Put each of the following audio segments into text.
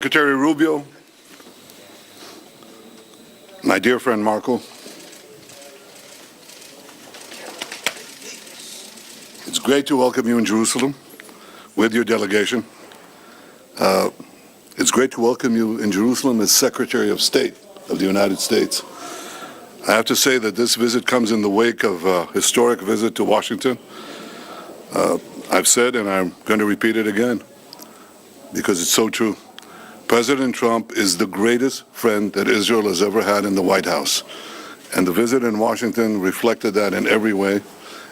Secretary Rubio, my dear friend Marco, it's great to welcome you in Jerusalem with your delegation. It's great to welcome you in Jerusalem as Secretary of State of the United States. I have to say that this visit comes in the wake of a historic visit to Washington. I've said, and I'm going to repeat it again, because it's so true. President Trump is the greatest friend that Israel has ever had in the White House. And the visit in Washington reflected that in every way,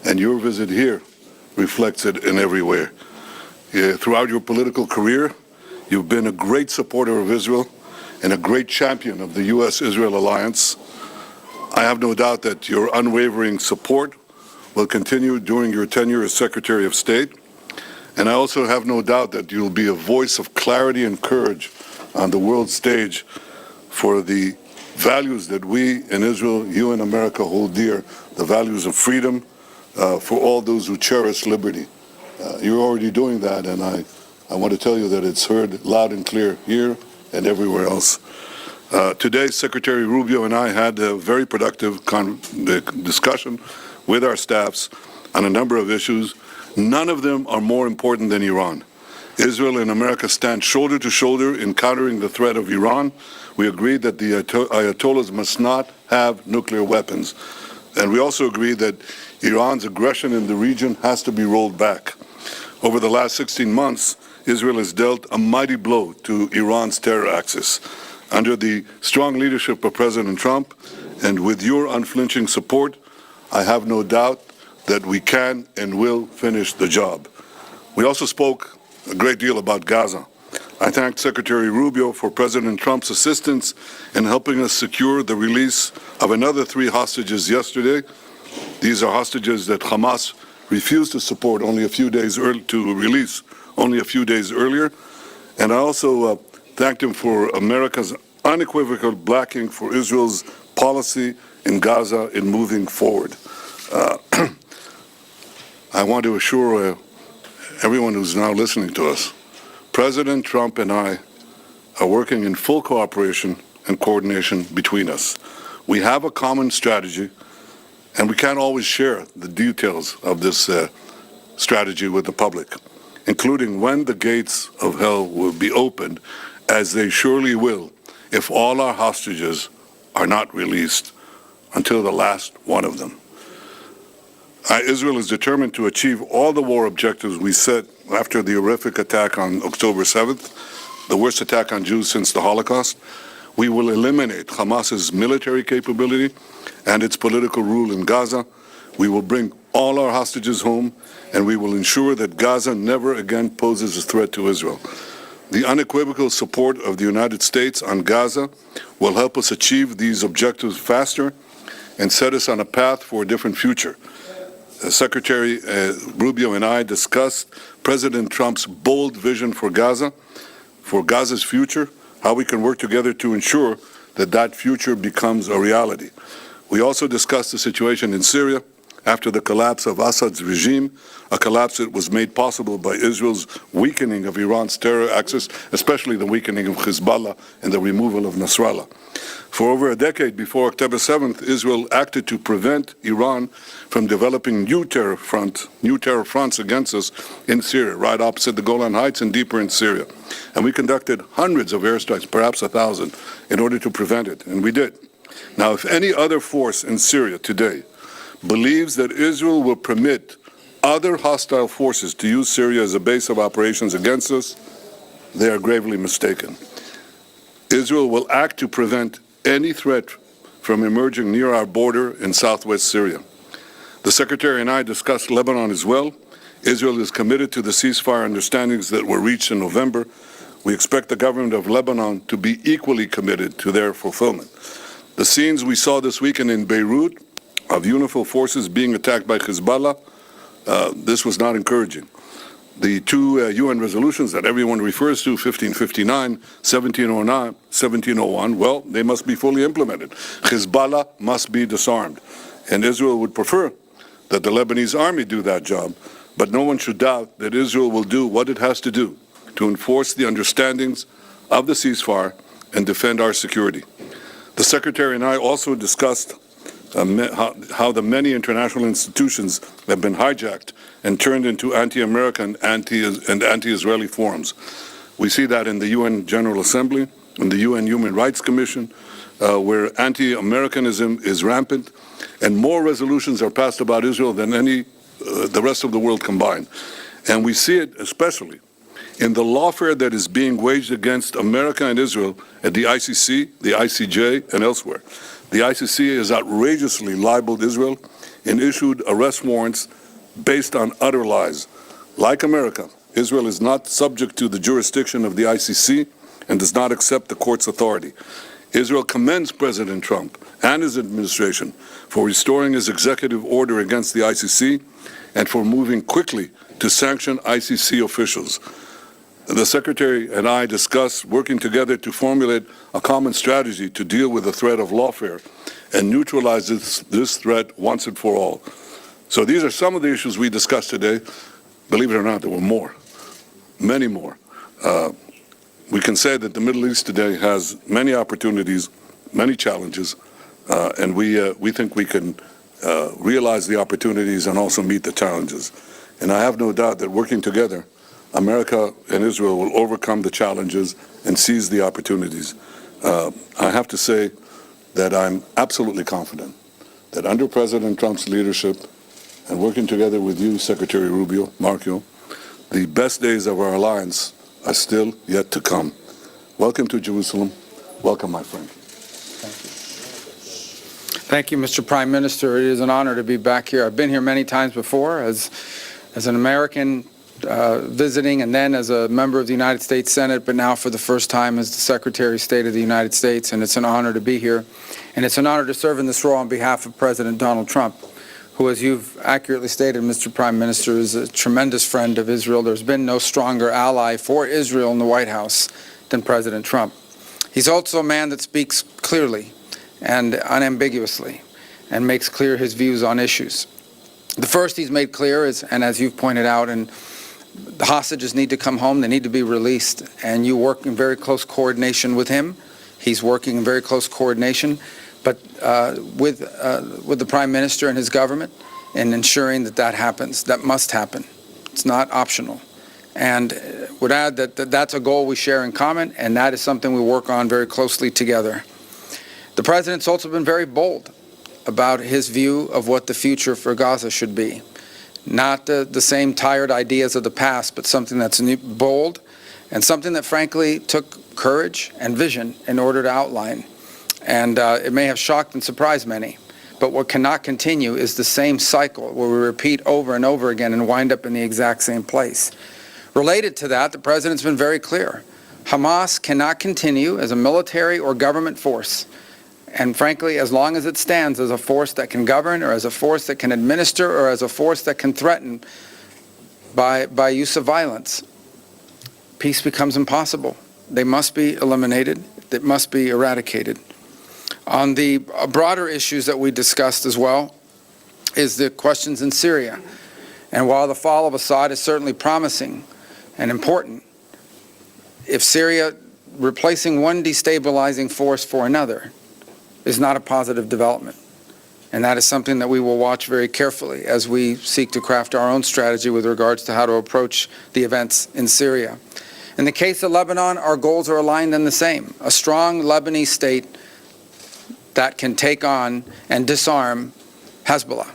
and your visit here reflects it in every way. Throughout your political career, you've been a great supporter of Israel and a great champion of the U.S.-Israel alliance. I have no doubt that your unwavering support will continue during your tenure as Secretary of State. And I also have no doubt that you'll be a voice of clarity and courage on the world stage for the values that we in Israel, you in America hold dear, the values of freedom for all those who cherish liberty. You're already doing that, and I want to tell you that it's heard loud and clear here and everywhere else. Today, Secretary Rubio and I had a very productive discussion with our staffs on a number of issues. None of them are more important than Iran. Israel and America stand shoulder to shoulder in countering the threat of Iran. We agreed that the Ayatollahs must not have nuclear weapons. And we also agreed that Iran's aggression in the region has to be rolled back. Over the last 16 months, Israel has dealt a mighty blow to Iran's terror axis. Under the strong leadership of President Trump and with your unflinching support, I have no doubt that we can and will finish the job. We also spoke a great deal about Gaza. I thanked Secretary Rubio for President Trump's assistance in helping us secure the release of another 3 hostages yesterday. These are hostages that Hamas refused to support only a few days to release only a few days earlier. And I also thanked him for America's unequivocal backing for Israel's policy in Gaza in moving forward. I want to assure everyone who's now listening to us, President Trump and I are working in full cooperation and coordination between us. We have a common strategy, and we can't always share the details of this strategy with the public, including when the gates of hell will be opened, as they surely will if all our hostages are not released until the last one of them. Israel is determined to achieve all the war objectives we set after the horrific attack on October 7th, the worst attack on Jews since the Holocaust. We will eliminate Hamas's military capability and its political rule in Gaza. We will bring all our hostages home, and we will ensure that Gaza never again poses a threat to Israel. The unequivocal support of the United States on Gaza will help us achieve these objectives faster and set us on a path for a different future. Secretary Rubio and I discussed President Trump's bold vision for Gaza's future, how we can work together to ensure that that future becomes a reality. We also discussed the situation in Syria after the collapse of Assad's regime, a collapse that was made possible by Israel's weakening of Iran's terror axis, especially the weakening of Hezbollah and the removal of Nasrallah. For over a decade before October 7th, Israel acted to prevent Iran from developing new terror fronts against us in Syria, right opposite the Golan Heights and deeper in Syria. And we conducted hundreds of airstrikes, perhaps 1,000, in order to prevent it, and we did. Now, if any other force in Syria today believes that Israel will permit other hostile forces to use Syria as a base of operations against us, they are gravely mistaken. Israel will act to prevent any threat from emerging near our border in southwest Syria. The Secretary and I discussed Lebanon as well. Israel is committed to the ceasefire understandings that were reached in November. We expect the government of Lebanon to be equally committed to their fulfillment. The scenes we saw this weekend in Beirut of UNIFIL forces being attacked by Hezbollah, this was not encouraging. The 2 UN resolutions that everyone refers to, 1559, 1701, well, they must be fully implemented. Hezbollah must be disarmed. And Israel would prefer that the Lebanese army do that job, but no one should doubt that Israel will do what it has to do to enforce the understandings of the ceasefire and defend our security. The Secretary and I also discussed how the many international institutions have been hijacked and turned into anti-American and anti-Israeli forums. We see that in the UN General Assembly, in the UN Human Rights Commission, where anti-Americanism is rampant, and more resolutions are passed about Israel than the rest of the world combined. And we see it especially in the lawfare that is being waged against America and Israel at the ICC, the ICJ, and elsewhere. The ICC has outrageously libeled Israel and issued arrest warrants based on utter lies. Like America, Israel is not subject to the jurisdiction of the ICC and does not accept the court's authority. Israel commends President Trump and his administration for restoring his executive order against the ICC and for moving quickly to sanction ICC officials. The Secretary and I discussed working together to formulate a common strategy to deal with the threat of lawfare and neutralize this threat once and for all. So these are some of the issues we discussed today. Believe it or not, there were more, many more. We can say that the Middle East today has many opportunities, many challenges, and we think we can realize the opportunities and also meet the challenges. And I have no doubt that working together, America and Israel will overcome the challenges and seize the opportunities. I have to say that I'm absolutely confident that under President Trump's leadership and working together with you, Secretary Rubio, Marco, the best days of our alliance are still yet to come. Welcome to Jerusalem. Welcome, my friend. Thank you, Mr. Prime Minister. It is an honor to be back here. I've been here many times before as an American visiting and then as a member of the United States Senate, but now for the first time as the Secretary of State of the United States, and it's an honor to be here. And it's an honor to serve in this role on behalf of President Donald Trump, who, as you've accurately stated, Mr. Prime Minister, is a tremendous friend of Israel. There's been no stronger ally for Israel in the White House than President Trump. He's also a man that speaks clearly and unambiguously and makes clear his views on issues. The first he's made clear is, and as you've pointed out, and the hostages need to come home, they need to be released, and you work in very close coordination with him. He's working in very close coordination, but with the Prime Minister and his government in ensuring that that happens. That must happen. It's not optional. And would add that that's a goal we share in common, and that is something we work on very closely together. The President's also been very bold about his view of what the future for Gaza should be. Not the same tired ideas of the past, but something that's bold and something that frankly took courage and vision in order to outline. And it may have shocked and surprised many, but what cannot continue is the same cycle where we repeat over and over again and wind up in the exact same place. Related to that, the President's been very clear. Hamas cannot continue as a military or government force. And frankly, as long as it stands as a force that can govern or as a force that can administer or as a force that can threaten by use of violence, peace becomes impossible. They must be eliminated. They must be eradicated. On the broader issues that we discussed as well is the questions in Syria. And while the fall of Assad is certainly promising and important, if Syria replacing one destabilizing force for another is not a positive development. And that is something that we will watch very carefully as we seek to craft our own strategy with regards to how to approach the events in Syria. In the case of Lebanon, our goals are aligned and the same. A strong Lebanese state that can take on and disarm Hezbollah.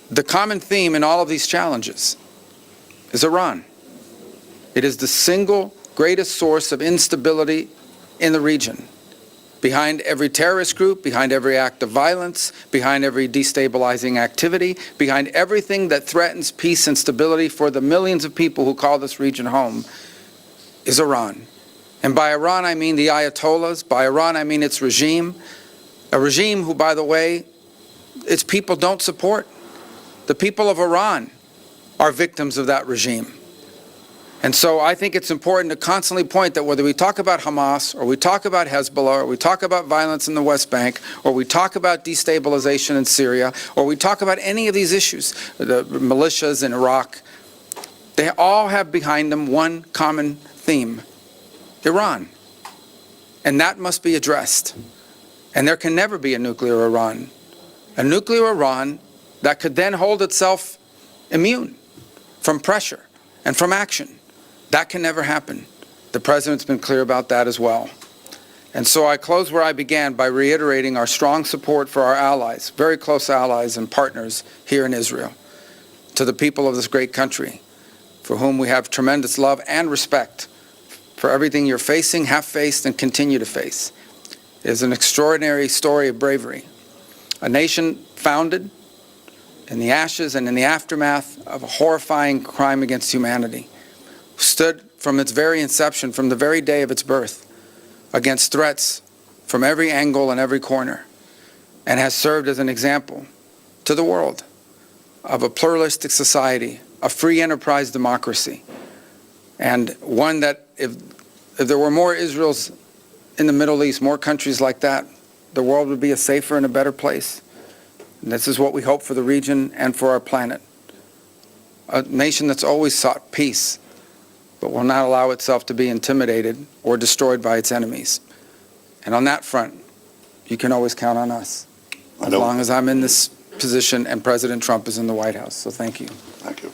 The common theme in all of these challenges is Iran. It is the single greatest source of instability in the region. Behind every terrorist group, behind every act of violence, behind every destabilizing activity, behind everything that threatens peace and stability for the millions of people who call this region home, is Iran. And by Iran, I mean the Ayatollahs. By Iran, I mean its regime. A regime who, by the way, its people don't support. The people of Iran are victims of that regime. And so I think it's important to constantly point that whether we talk about Hamas or we talk about Hezbollah or we talk about violence in the West Bank or we talk about destabilization in Syria or we talk about any of these issues, the militias in Iraq, they all have behind them one common theme, Iran. And that must be addressed. And there can never be a nuclear Iran. A nuclear Iran that could then hold itself immune from pressure and from action. That can never happen. The President's been clear about that as well. And so I close where I began by reiterating our strong support for our allies, very close allies and partners here in Israel, to the people of this great country, for whom we have tremendous love and respect for everything you're facing, have faced, and continue to face. It is an extraordinary story of bravery. A nation founded in the ashes and in the aftermath of a horrifying crime against humanity, stood from its very inception, from the very day of its birth, against threats from every angle and every corner, and has served as an example to the world of a pluralistic society, a free enterprise democracy, and one that if there were more Israels in the Middle East, more countries like that, the world would be a safer and a better place. And this is what we hope for the region and for our planet. A nation that's always sought peace, but will not allow itself to be intimidated or destroyed by its enemies. And on that front, you can always count on us, as long as I'm in this position and President Trump is in the White House. So thank you. Thank you.